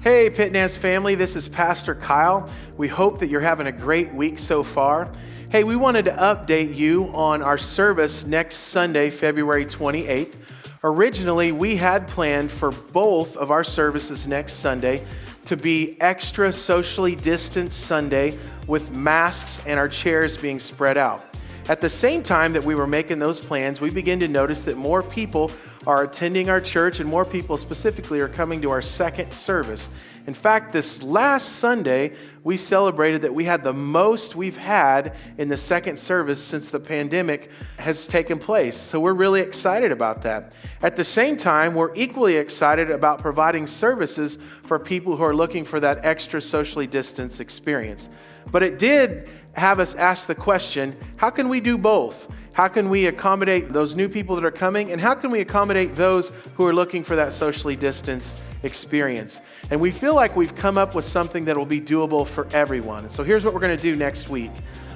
Hey, PittNaz Family, this is Pastor Kyle. We hope that you're having a great week so far. Hey, we wanted to update you on our service next Sunday, February 28th. Originally, we had planned for both of our services next Sunday to be extra socially distanced Sunday with masks and our chairs being spread out. At the same time that we were making those plans, we began to notice that more people are attending our church and more people specifically are coming to our second service. In fact, this last Sunday, we celebrated that we had the most we've had in the second service since the pandemic has taken place. So we're really excited about that. At the same time, we're equally excited about providing services for people who are looking for that extra socially distanced experience. But it did have us ask the question, how can we do both? How can we accommodate those new people that are coming? And how can we accommodate those who are looking for that socially distanced experience? And we feel like we've come up with something that will be doable for everyone. And so here's what we're going to do next week.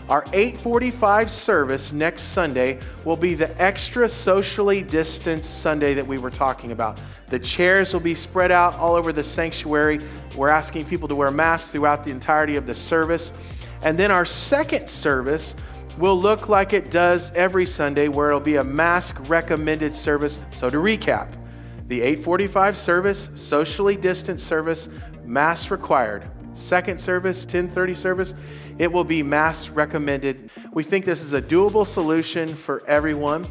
Our 8:45 service next Sunday will be the extra socially distanced Sunday that we were talking about. The chairs will be spread out all over the sanctuary. We're asking people to wear masks throughout the entirety of the service. And then our second service will look like it does every Sunday, where it'll be a mask recommended service. So to recap, the 8:45 service, socially distanced service, mask required. Second service, 10:30 service, it will be mask recommended. We think this is a doable solution for everyone.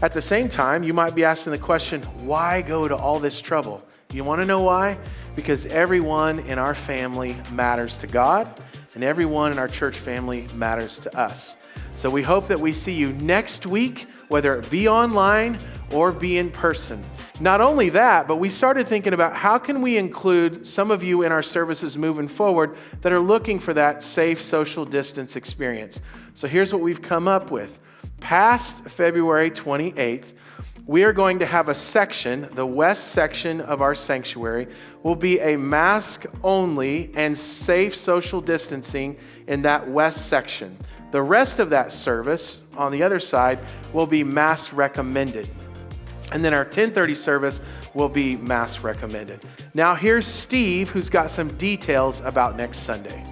At the same time, you might be asking the question, why go to all this trouble? You want to know why? Because everyone in our family matters to God, and everyone in our church family matters to us. So we hope that we see you next week, whether it be online or be in person. Not only that, but we started thinking about how can we include some of you in our services moving forward that are looking for that safe social distance experience. So here's what we've come up with. Past February 28th, we are going to have a section, the west section of our sanctuary, will be a mask only and safe social distancing in that west section. The rest of that service on the other side will be mask recommended. And then our 10:30 service will be mask recommended. Now here's Steve, who's got some details about next Sunday.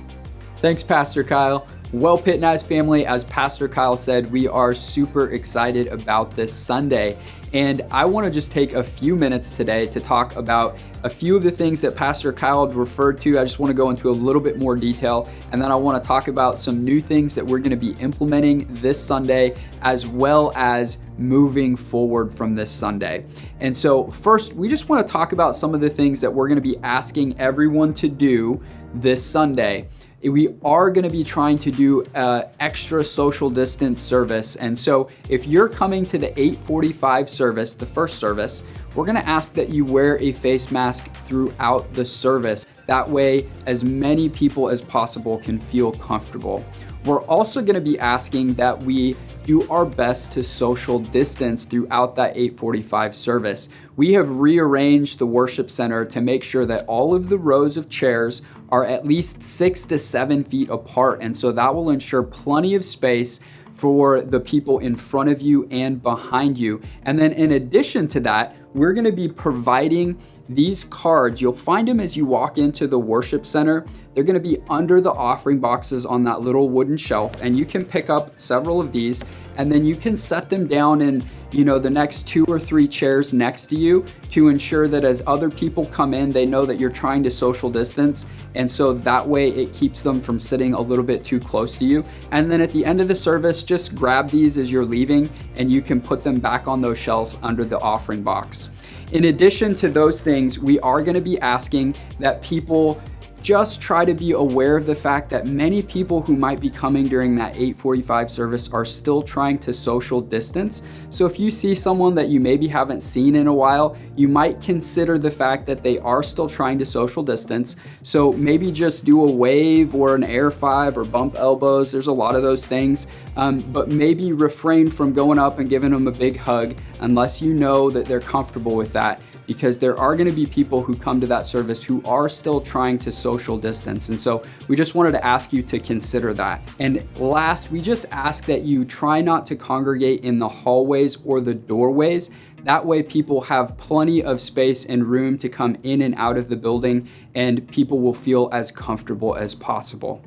Thanks, Pastor Kyle. Well, PittNaz family, as Pastor Kyle said, we are super excited about this Sunday. And I want to just take a few minutes today to talk about a few of the things that Pastor Kyle referred to. I just want to go into a little bit more detail. And then I want to talk about some new things that we're going to be implementing this Sunday, as well as moving forward from this Sunday. And so first, we just want to talk about some of the things that we're going to be asking everyone to do this Sunday. We are going to be trying to do an extra social distance service. And so if you're coming to the 8:45 service, the first service, we're going to ask that you wear a face mask throughout the service. That way, as many people as possible can feel comfortable. We're also going to be asking that we do our best to social distance throughout that 8:45 service. We have rearranged the worship center to make sure that all of the rows of chairs are at least 6 to 7 feet apart. And so that will ensure plenty of space for the people in front of you and behind you. And then in addition to that, we're going to be providing these cards. You'll find them as you walk into the worship center. They're going to be under the offering boxes on that little wooden shelf, and you can pick up several of these, and then you can set them down in, the next 2 or 3 chairs next to you to ensure that as other people come in, they know that you're trying to social distance. And so that way it keeps them from sitting a little bit too close to you. And then at the end of the service, just grab these as you're leaving, and you can put them back on those shelves under the offering box. In addition to those things, we are going to be asking that people just try to be aware of the fact that many people who might be coming during that 8:45 service are still trying to social distance. So if you see someone that you maybe haven't seen in a while, you might consider the fact that they are still trying to social distance. So maybe just do a wave or an air five or bump elbows. There's a lot of those things, but maybe refrain from going up and giving them a big hug unless you know that they're comfortable with that, because there are going to be people who come to that service who are still trying to social distance. And so we just wanted to ask you to consider that. And last, we just ask that you try not to congregate in the hallways or the doorways. That way people have plenty of space and room to come in and out of the building, and people will feel as comfortable as possible.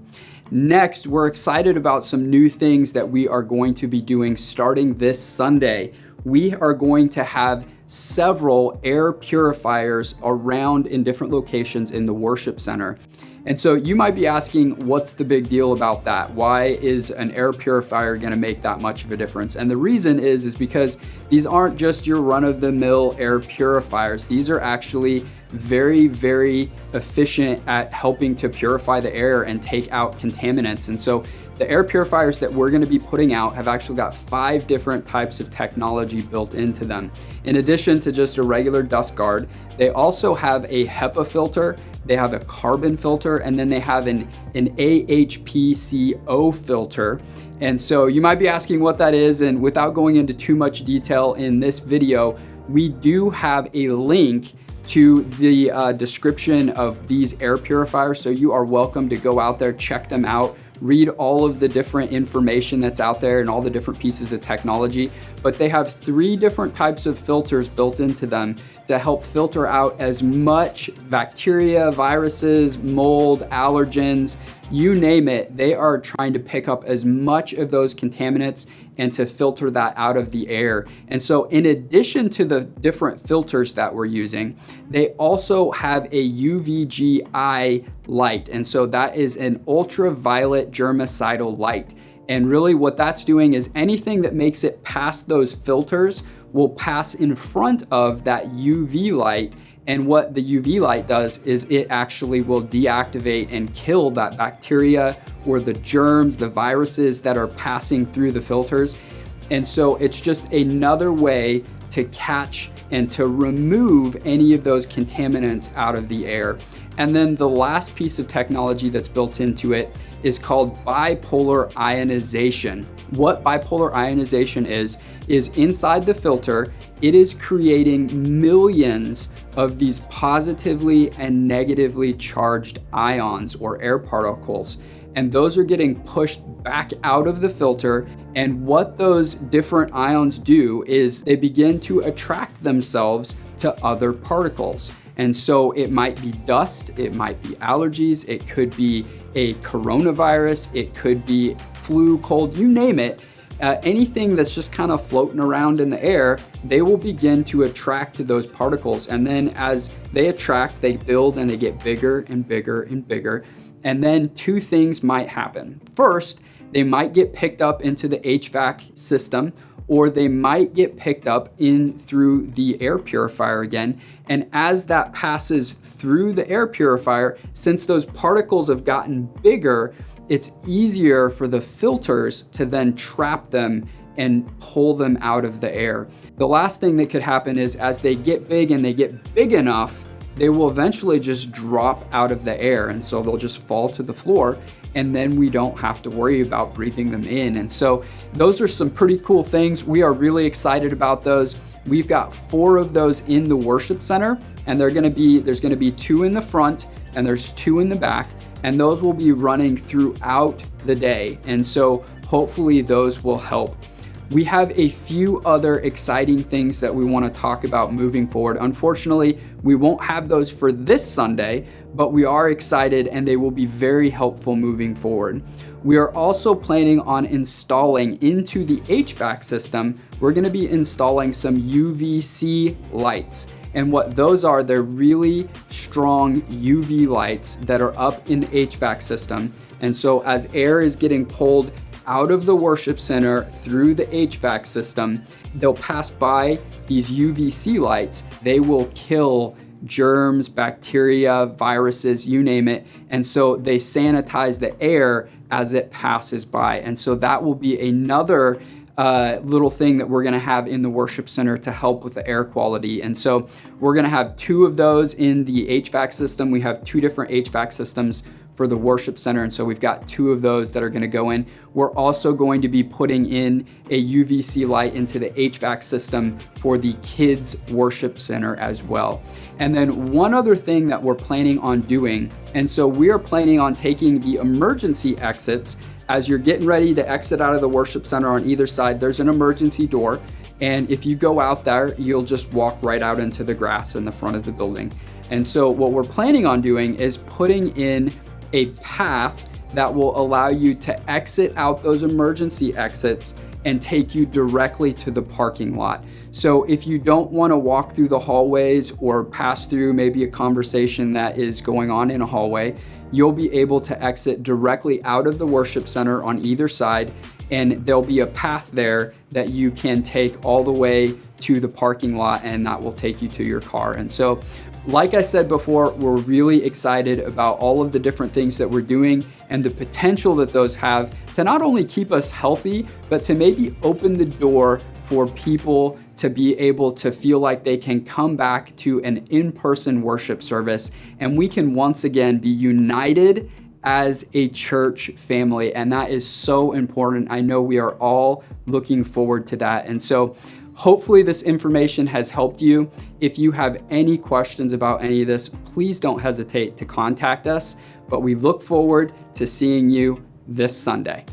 Next, we're excited about some new things that we are going to be doing starting this Sunday. We are going to have several air purifiers around in different locations in the worship center. And so you might be asking, what's the big deal about that? Why is an air purifier going to make that much of a difference? And the reason is because these aren't just your run-of-the-mill air purifiers. These are actually very, very efficient at helping to purify the air and take out contaminants. And so the air purifiers that we're going to be putting out have actually got 5 different types of technology built into them. In addition to just a regular dust guard, they also have a HEPA filter, they have a carbon filter, and then they have an AHPCO filter. And so you might be asking what that is, and without going into too much detail in this video, we do have a link to the description of these air purifiers. So you are welcome to go out there, check them out, read all of the different information that's out there and all the different pieces of technology. But they have 3 different types of filters built into them to help filter out as much bacteria, viruses, mold, allergens, you name it. They are trying to pick up as much of those contaminants and to filter that out of the air. And so in addition to the different filters that we're using, they also have a UVGI light. And so that is an ultraviolet germicidal light. And really what that's doing is anything that makes it past those filters will pass in front of that UV light. And what the UV light does is it actually will deactivate and kill that bacteria or the germs, the viruses that are passing through the filters. And so it's just another way to catch and to remove any of those contaminants out of the air. And then the last piece of technology that's built into it is called bipolar ionization. What bipolar ionization is inside the filter, it is creating millions of these positively and negatively charged ions or air particles. And those are getting pushed back out of the filter. And what those different ions do is they begin to attract themselves to other particles. And so it might be dust, it might be allergies, it could be a coronavirus, it could be flu, cold, you name it. Anything that's just kind of floating around in the air, they will begin to attract to those particles. And then as they attract, they build and they get bigger and bigger and bigger. And then 2 things might happen. First, they might get picked up into the HVAC system, or they might get picked up in through the air purifier again. And as that passes through the air purifier, since those particles have gotten bigger, it's easier for the filters to then trap them and pull them out of the air. The last thing that could happen is as they get big and they get big enough, they will eventually just drop out of the air. And so they'll just fall to the floor, and then we don't have to worry about breathing them in. And so those are some pretty cool things. We are really excited about those. We've got 4 of those in the worship center, and there's gonna be 2 in the front and there's 2 in the back, and those will be running throughout the day. And so hopefully those will help. We have a few other exciting things that we want to talk about moving forward. Unfortunately, we won't have those for this Sunday, but we are excited and they will be very helpful moving forward. We are also planning on installing into the HVAC system, we're going to be installing some UVC lights. And what those are, they're really strong UV lights that are up in the HVAC system. And so as air is getting pulled out of the worship center through the HVAC system, they'll pass by these UVC lights. They will kill germs, bacteria, viruses, you name it. And so they sanitize the air as it passes by. And so that will be another little thing that we're gonna have in the worship center to help with the air quality. And so we're gonna have 2 of those in the HVAC system. We have 2 different HVAC systems for the worship center. And so we've got 2 of those that are gonna go in. We're also going to be putting in a UVC light into the HVAC system for the kids worship center as well. And then one other thing that we're planning on doing, and so we are planning on taking the emergency exits. As you're getting ready to exit out of the worship center, on either side, there's an emergency door. And if you go out there, you'll just walk right out into the grass in the front of the building. And so what we're planning on doing is putting in a path that will allow you to exit out those emergency exits and take you directly to the parking lot. So if you don't want to walk through the hallways or pass through maybe a conversation that is going on in a hallway, you'll be able to exit directly out of the worship center on either side, and there'll be a path there that you can take all the way to the parking lot, and that will take you to your car. And so, like I said before, we're really excited about all of the different things that we're doing and the potential that those have to not only keep us healthy, but to maybe open the door for people to be able to feel like they can come back to an in-person worship service, and we can once again be united as a church family. And that is so important. I know we are all looking forward to that. And so hopefully this information has helped you. If you have any questions about any of this, please don't hesitate to contact us. But we look forward to seeing you this Sunday.